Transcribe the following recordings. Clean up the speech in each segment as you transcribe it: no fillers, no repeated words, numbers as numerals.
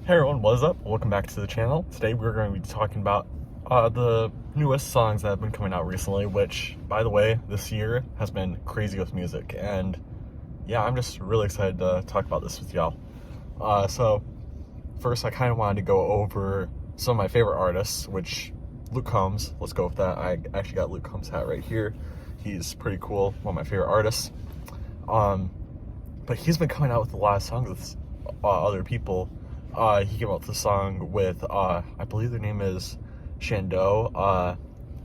Hey everyone, what is up? Welcome back to the channel. Today we're going to be talking about the newest songs that have been coming out recently, which, by the way, this year has been crazy with music. And yeah, I'm just really excited to talk about this with y'all. So first I kind of wanted to go over some of my favorite artists, which Luke Combs, let's go with that. I actually got Luke Combs' hat right here. He's pretty cool, one of my favorite artists. But he's been coming out with a lot of songs with other people. He came out with a song with, I believe their name is Shandou.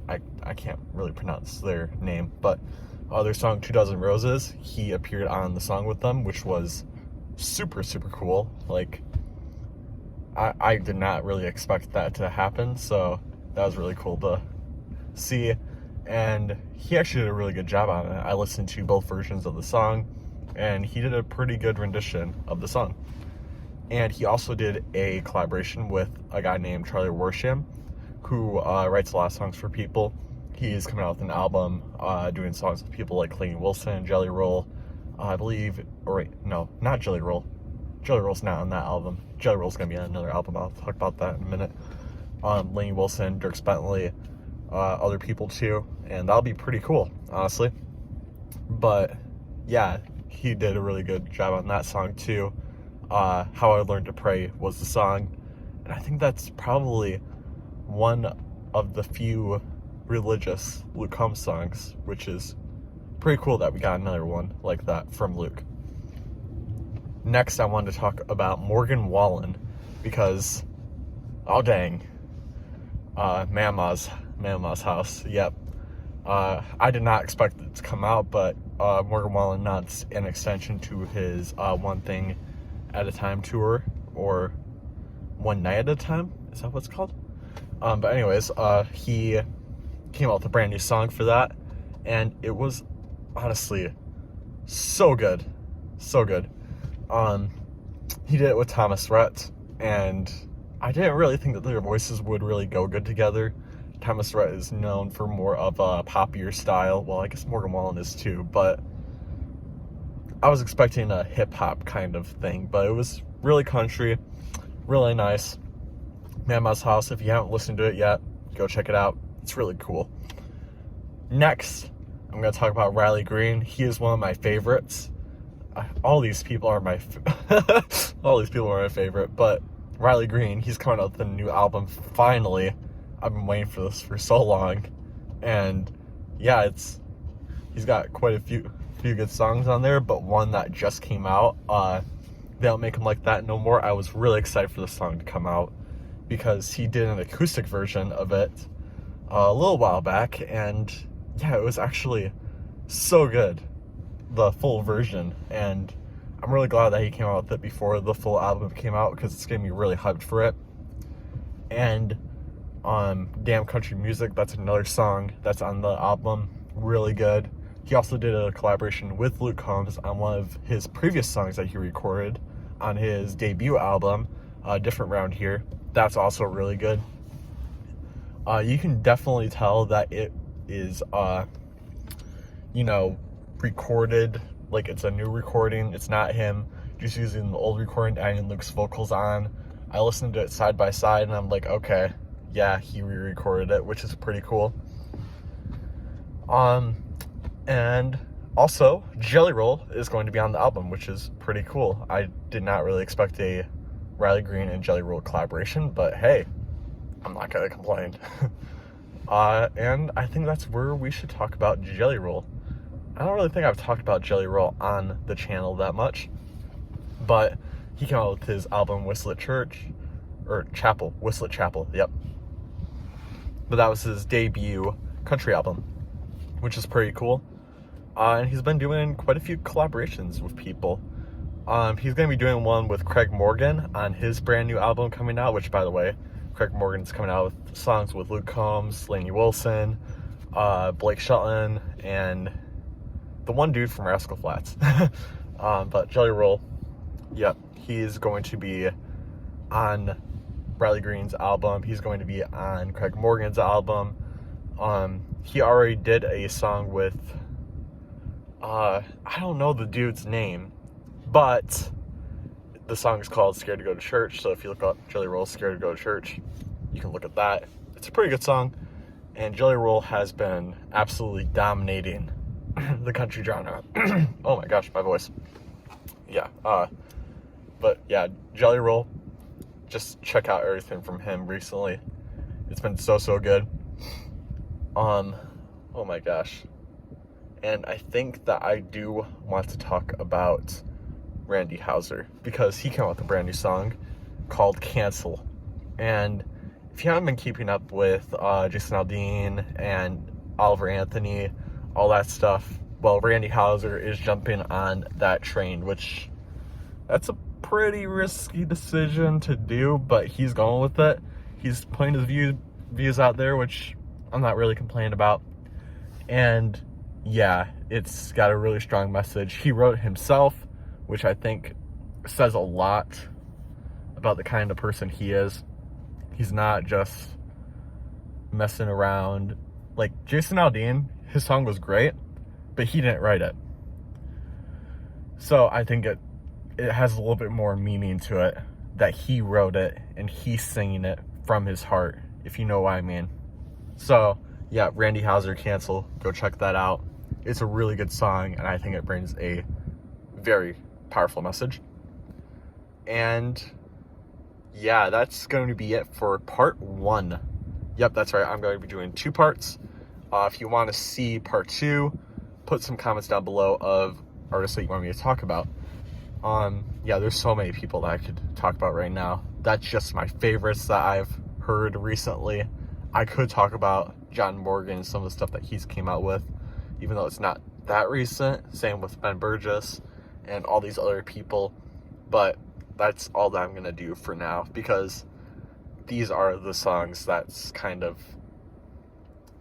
I can't really pronounce their name, but their song 2 Dozen Roses, he appeared on the song with them, which was super, super cool. Like, I did not really expect that to happen, so that was really cool to see. And he actually did a really good job on it. I listened to both versions of the song, and he did a pretty good rendition of the song. And he also did a collaboration with a guy named Charlie Worsham, who writes a lot of songs for people. He's coming out with an album doing songs with people like Lainey Wilson, Jelly Roll, I believe, or wait, no, not Jelly Roll. Jelly Roll's not on that album. Jelly Roll's gonna be on another album. I'll talk about that in a minute. Lainey Wilson, Dierks Bentley, other people too, and that'll be pretty cool, honestly. But yeah, he did a really good job on that song too. How I Learned to Pray was the song, and I think that's probably one of the few religious Luke Combs songs, which is pretty cool that we got another one like that from Luke. Next, I wanted to talk about Morgan Wallen, because, oh dang, Mama's house, yep. I did not expect it to come out, but Morgan Wallen announced an extension to his One Thing at a Time tour, or One Night at a Time, is that what it's called? But anyways, he came out with a brand new song for that, and it was honestly so good. He did it with Thomas Rhett, and I didn't really think that their voices would really go good together. Thomas Rhett is known for more of a poppier style. Well, I guess Morgan Wallen is too, but I was expecting a hip-hop kind of thing, but it was really country, really nice. Mama's House, if you haven't listened to it yet, go check it out. It's really cool. Next, I'm going to talk about Riley Green. He is one of my favorites. All these people are my favorite, but Riley Green, he's coming out with a new album finally. I've been waiting for this for so long, and yeah, he's got quite a few good songs on there, but one that just came out, They Don't Make Them Like That No More. I was really excited for this song to come out because he did an acoustic version of it a little while back, and yeah, it was actually so good, the full version, and I'm really glad that he came out with it before the full album came out, because it's getting me really hyped for it. And Damn Country Music, that's another song that's on the album, really good. He also did a collaboration with Luke Combs on one of his previous songs that he recorded on his debut album, Different Round Here. That's also really good. You can definitely tell that it is, recorded, like it's a new recording. It's not him just using the old recording, adding Luke's vocals on. I listened to it side by side, and I'm like, okay, yeah, he re-recorded it, which is pretty cool. And also, Jelly Roll is going to be on the album, which is pretty cool. I did not really expect a Riley Green and Jelly Roll collaboration, but hey, I'm not gonna complain. And I think that's where we should talk about Jelly Roll. I don't really think I've talked about Jelly Roll on the channel that much, but he came out with his album Whistlet Chapel, yep. But that was his debut country album, which is pretty cool. And he's been doing quite a few collaborations with people. He's going to be doing one with Craig Morgan on his brand new album coming out, which, by the way, Craig Morgan's coming out with songs with Luke Combs, Lainey Wilson, Blake Shelton, and the one dude from Rascal Flatts. But Jelly Roll, yep, he's going to be on Riley Green's album. He's going to be on Craig Morgan's album. He already did a song with, I don't know the dude's name, but the song is called Scared to Go to Church, so if you look up Jelly Roll Scared to Go to Church, you can look at that. It's a pretty good song, and Jelly Roll has been absolutely dominating the country genre. Oh my gosh, my voice. Yeah, but yeah, Jelly Roll, just check out everything from him recently. It's been so good. Oh my gosh. And I think that I do want to talk about Randy Houser, because he came out with a brand new song called Cancel. And if you haven't been keeping up with Jason Aldean and Oliver Anthony, all that stuff, well, Randy Houser is jumping on that train, which that's a pretty risky decision to do, but he's going with it. He's putting his views out there, which I'm not really complaining about. And yeah, it's got a really strong message. He wrote it himself, which I think says a lot about the kind of person he is. He's not just messing around. Like Jason Aldean, his song was great, but he didn't write it. So I think it has a little bit more meaning to it that he wrote it and he's singing it from his heart, if you know what I mean. So yeah, Randy Houser, Cancel, go check that out. It's a really good song, and I think it brings a very powerful message. And yeah, that's going to be it for part 1. Yep, that's right, I'm going to be doing 2 parts. If you want to see part 2, put some comments down below of artists that you want me to talk about. Yeah, there's so many people that I could talk about right now. That's just my favorites that I've heard recently. I could talk about John Morgan and some of the stuff that he's came out with, even though it's not that recent. Same with Ben Burgess and all these other people. But that's all that I'm going to do for now, because these are the songs that's kind of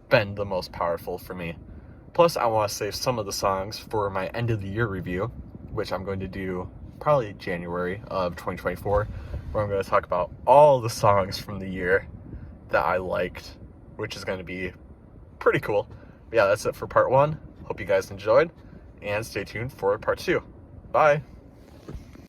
been the most powerful for me. Plus, I want to save some of the songs for my end of the year review, which I'm going to do probably January of 2024, where I'm going to talk about all the songs from the year that I liked, which is going to be pretty cool. But yeah, that's it for part 1. Hope you guys enjoyed, and stay tuned for part 2. Bye.